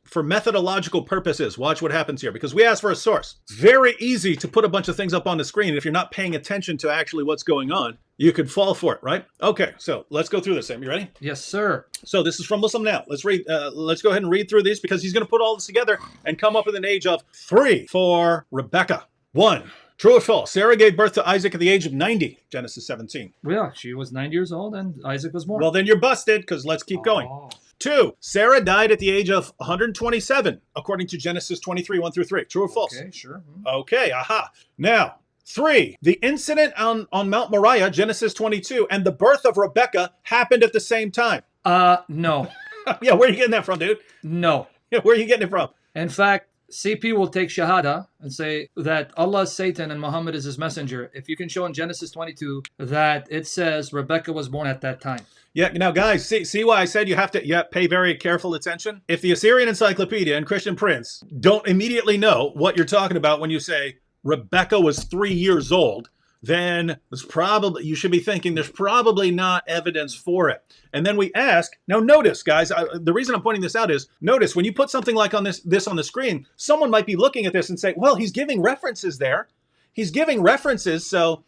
For methodological purposes, watch what happens here, because we asked for a source. It's very easy to put a bunch of things up on the screen. If you're not paying attention to actually what's going on, you could fall for it, right? Okay, so let's go through this. Sam, you ready? Yes, sir. So this is from Muslim Now. Let's read. Let's go ahead and read through these, because he's going to put all this together and come up with an age of 3 for Rebecca. 1. True or false? Sarah gave birth to Isaac at the age of 90. Genesis 17. Yeah, she was 90 years old and Isaac was born. Well, then you're busted, because let's keep going. 2. Sarah died at the age of 127, according to Genesis 23, 1 through 3. True or false? Okay, sure. Okay, aha. Now, 3. The incident on Mount Moriah, Genesis 22, and the birth of Rebecca happened at the same time. No. Yeah, where are you getting that from, dude? No. Yeah, where are you getting it from? In fact, CP will take Shahada and say that Allah is Satan and Muhammad is his messenger. If you can show in Genesis 22 that it says Rebecca was born at that time. Yeah, now guys, see why I said you have to pay very careful attention? If the Assyrian Encyclopedia and Christian Prince don't immediately know what you're talking about when you say Rebecca was 3 years old, then you should be thinking there's probably not evidence for it. And then we ask, now notice, guys, the reason I'm pointing this out is, notice when you put something like this on the screen, someone might be looking at this and say, well, he's giving references there. He's giving references, so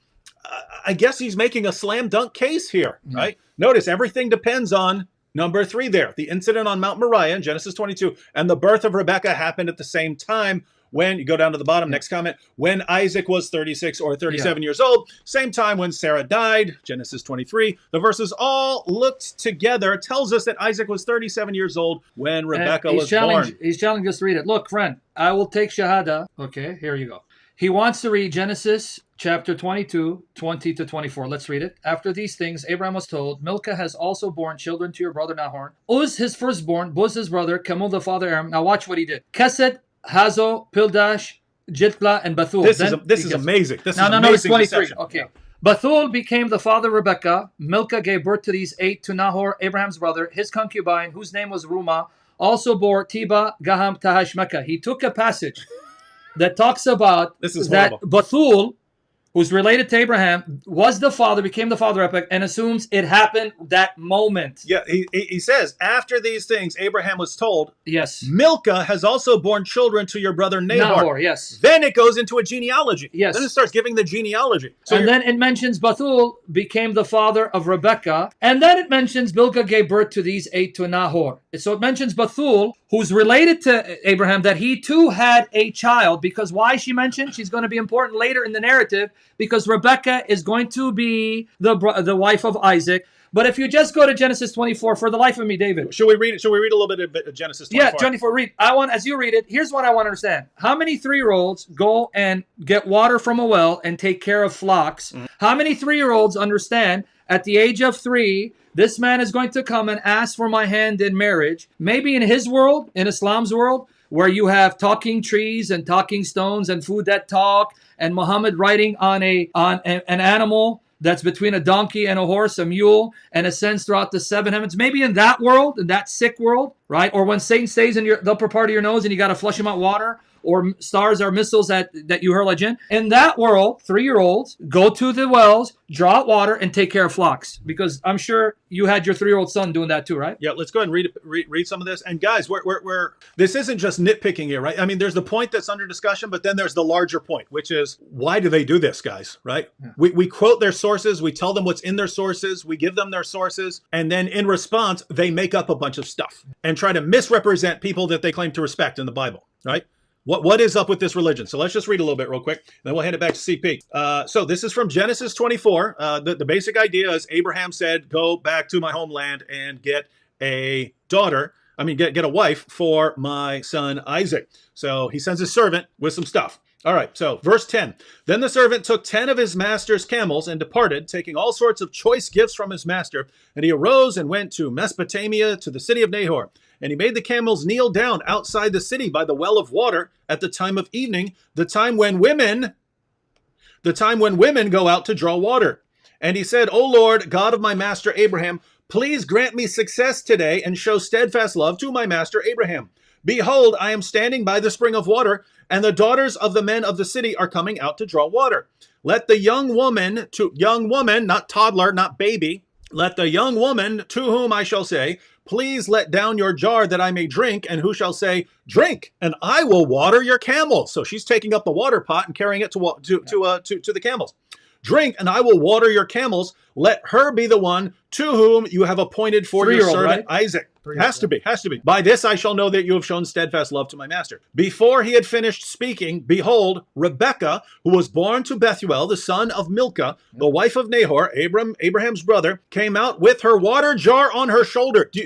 I guess he's making a slam dunk case here, right? Notice everything depends on number 3 there. The incident on Mount Moriah in Genesis 22 and the birth of Rebecca happened at the same time. When you go down to the bottom, next comment, when Isaac was 36 or 37 years old, same time when Sarah died, Genesis 23. The verses all looked together, tells us that Isaac was 37 years old when Rebecca was born. He's challenging us to read it. Look, friend, I will take Shahada. Okay, here you go. He wants to read Genesis chapter 22, 20 to 24. Let's read it. After these things, Abraham was told, Milcah has also borne children to your brother Nahor. Uz, his firstborn, Buz, his brother, Kamul, the father Aram. Now watch what he did. Kesed, Hazo, Pildash, Jitla, and Bathul. This is amazing. This is no, amazing. It's 23. Deception. Okay. Yeah. Bathul became the father of Rebekah. Milcah gave birth to these 8 to Nahor, Abraham's brother. His concubine, whose name was Ruma, also bore Tiba, Gaham, Tahash, Mecca. He took a passage that talks about that Bathul, who's related to Abraham, was the father, became the father of Rebekah, and assumes it happened that moment. Yeah, he says, after these things, Abraham was told, yes, Milcah has also borne children to your brother Nahor. Yes. Then it goes into a genealogy. Yes. Then it starts giving the genealogy. So and then it mentions Bathul became the father of Rebekah. And then it mentions Milcah gave birth to these 8 to Nahor. So it mentions Bathul, who's related to Abraham, that he too had a child. Because why she mentioned? She's going to be important later in the narrative, because Rebecca is going to be the wife of Isaac. But if you just go to Genesis 24, for the life of me, David. Should we read a little bit of Genesis 24? Yeah, 24, read. As you read it, here's what I want to understand. How many 3-year-olds go and get water from a well and take care of flocks? Mm-hmm. How many 3-year-olds understand at the age of 3, this man is going to come and ask for my hand in marriage? Maybe in his world, in Islam's world, where you have talking trees and talking stones and food that talk, and Muhammad riding on an animal that's between a donkey and a horse, a mule, and ascends throughout the 7 heavens. Maybe in that world, in that sick world, right? Or when Satan stays in the upper part of your nose and you got to flush him out water, or stars or missiles that you hurl at jinn. In that world, 3-year-olds go to the wells, draw out water, and take care of flocks. Because I'm sure you had your 3-year-old son doing that too, right? Yeah, let's go ahead and read some of this. And guys, we're this isn't just nitpicking here, right? I mean, there's the point that's under discussion, but then there's the larger point, which is, why do they do this, guys, right? Yeah. We quote their sources, we tell them what's in their sources, we give them their sources, and then in response, they make up a bunch of stuff and try to misrepresent people that they claim to respect in the Bible, right? What is up with this religion? So let's just read a little bit real quick, then we'll hand it back to CP. So this is from Genesis 24. The basic idea is Abraham said, go back to my homeland and get a daughter. Get a wife for my son Isaac. So he sends his servant with some stuff. All right, so verse 10. Then the servant took 10 of his master's camels and departed, taking all sorts of choice gifts from his master. And he arose and went to Mesopotamia, to the city of Nahor. And he made the camels kneel down outside the city by the well of water at the time of evening, the time when women go out to draw water. And he said, O Lord, God of my master Abraham, please grant me success today and show steadfast love to my master Abraham. Behold, I am standing by the spring of water, and the daughters of the men of the city are coming out to draw water. Let the young woman, not toddler, not baby, let the young woman to whom I shall say, please let down your jar that I may drink. And who shall say, drink, and I will water your camels. So she's taking up the water pot and carrying it to the camels. Drink, and I will water your camels. Let her be the one to whom you have appointed for your servant Isaac. Has to be. By this I shall know that you have shown steadfast love to my master. Before he had finished speaking, behold, Rebekah, who was born to Bethuel, the son of Milcah, the wife of Nahor, Abraham's brother, came out with her water jar on her shoulder. Do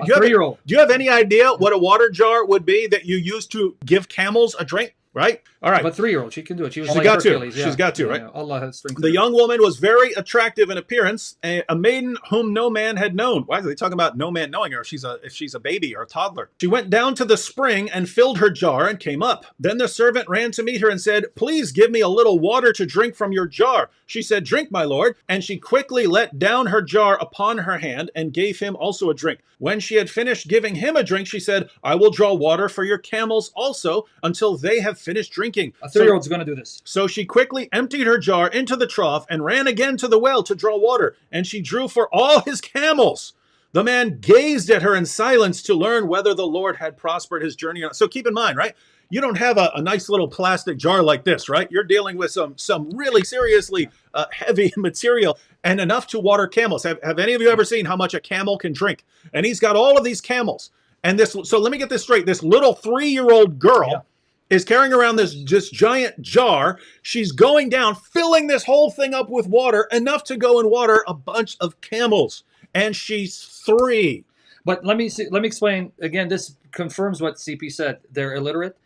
you have any idea what a water jar would be that you use to give camels a drink? Right? All right. But 3-year-old, she can do it. She's got to. She's got to, right? Allah has strength. The young woman was very attractive in appearance, a maiden whom no man had known. Why are they talking about no man knowing her if she's a baby or a toddler? She went down to the spring and filled her jar and came up. Then the servant ran to meet her and said, please give me a little water to drink from your jar. She said, drink, my lord. And she quickly let down her jar upon her hand and gave him also a drink. When she had finished giving him a drink, she said, I will draw water for your camels also until they have finished drinking. A 3-year-old's going to do this. So she quickly emptied her jar into the trough and ran again to the well to draw water, and she drew for all his camels. The man gazed at her in silence to learn whether the Lord had prospered his journey. So keep in mind, right? You don't have a nice little plastic jar like this, right? You're dealing with some really seriously heavy material and enough to water camels. Have any of you ever seen how much a camel can drink? And he's got all of these camels. And so let me get this straight. This little 3-year-old girl is carrying around this giant jar. She's going down, filling this whole thing up with water, enough to go and water a bunch of camels. And she's 3. But let me explain again. This confirms what CP said. They're illiterate,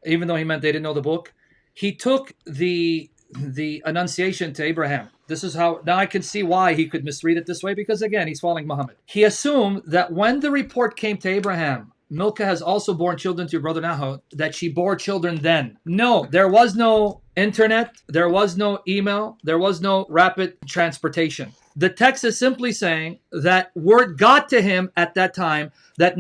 even though he meant they didn't know the book. He took the Annunciation to Abraham. This is how, now I can see why he could misread it this way, because again, he's following Muhammad. He assumed that when the report came to Abraham, Milcah has also borne children to your brother Nahor, that she bore children then. No, there was no internet, there was no email, there was no rapid transportation. The text is simply saying that word got to him at that time that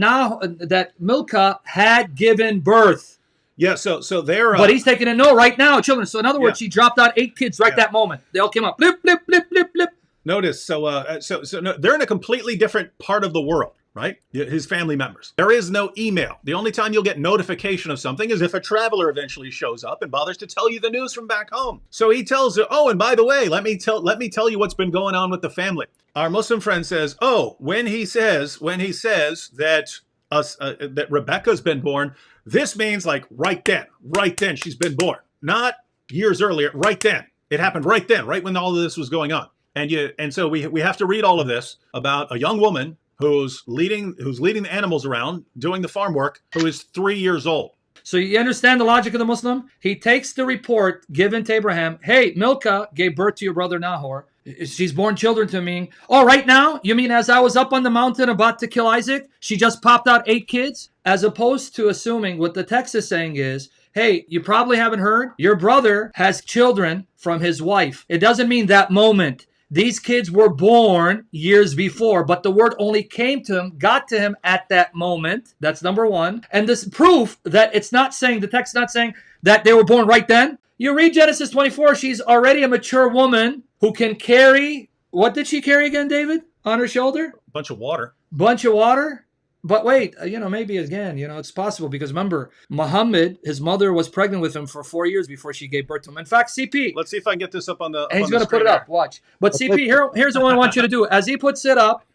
Milcah had given birth. Yeah, so they're... but he's taking a no right now, children. So in other words, she dropped out 8 kids that moment. They all came up. Blip, blip, blip, blip, blip. Notice, they're in a completely different part of the world, right? His family members. There is no email. The only time you'll get notification of something is if a traveler eventually shows up and bothers to tell you the news from back home. So he tells her, oh, and by the way, let me tell you what's been going on with the family. Our Muslim friend says, oh, when he says that that Rebecca's been born, this means like right then she's been born, not years earlier, right then. It happened right then, right when all of this was going on. And so we have to read all of this about a young woman who's leading the animals around, doing the farm work, who is 3 years old. So you understand the logic of the Muslim? He takes the report given to Abraham. Hey, Milcah gave birth to your brother Nahor. She's born children to me. Oh, right now? You mean as I was up on the mountain about to kill Isaac, she just popped out 8 kids? As opposed to assuming what the text is saying is, hey, you probably haven't heard. Your brother has children from his wife. It doesn't mean that moment. These kids were born years before, but the word only came to him, got to him at that moment. That's number one. And this proof that it's not saying, the text is not saying that they were born right then. You read Genesis 24, she's already a mature woman who can carry, what did she carry again, David? On her shoulder? Bunch of water. Bunch of water? But wait, maybe again, it's possible because remember, Muhammad, his mother was pregnant with him for 4 years before she gave birth to him. In fact, CP. Let's see if I can get this up on the. And he's going to put it up. Watch. But CP, here's what I want you to do. As he puts it up,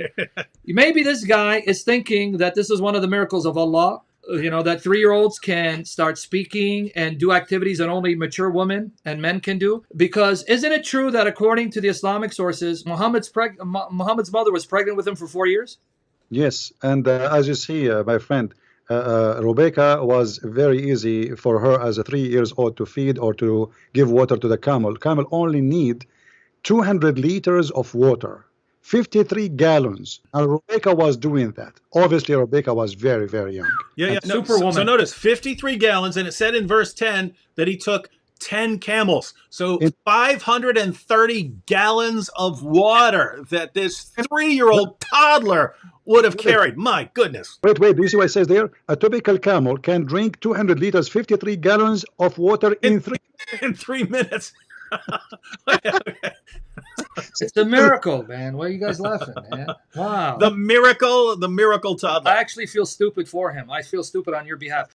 maybe this guy is thinking that this is one of the miracles of Allah. That 3-year-olds can start speaking and do activities that only mature women and men can do. Because isn't it true that according to the Islamic sources, Muhammad's mother was pregnant with him for 4 years? Yes, and as you see, my friend, Rebecca was very easy for her as a 3 years old to feed or to give water to the camel. Camel only need 200 liters of water, 53 gallons. And Rebecca was doing that. Obviously, Rebecca was very, very young. Yeah. Superwoman. So notice 53 gallons, and it said in verse 10 that he took 10 camels. So 530 gallons of water that this 3-year-old toddler would have carried. My goodness. Wait. Do you see what it says there? A typical camel can drink 200 liters, 53 gallons of water in 3 3 minutes. It's a miracle, man. Why are you guys laughing, man? Wow. The miracle toddler. I actually feel stupid for him. I feel stupid on your behalf.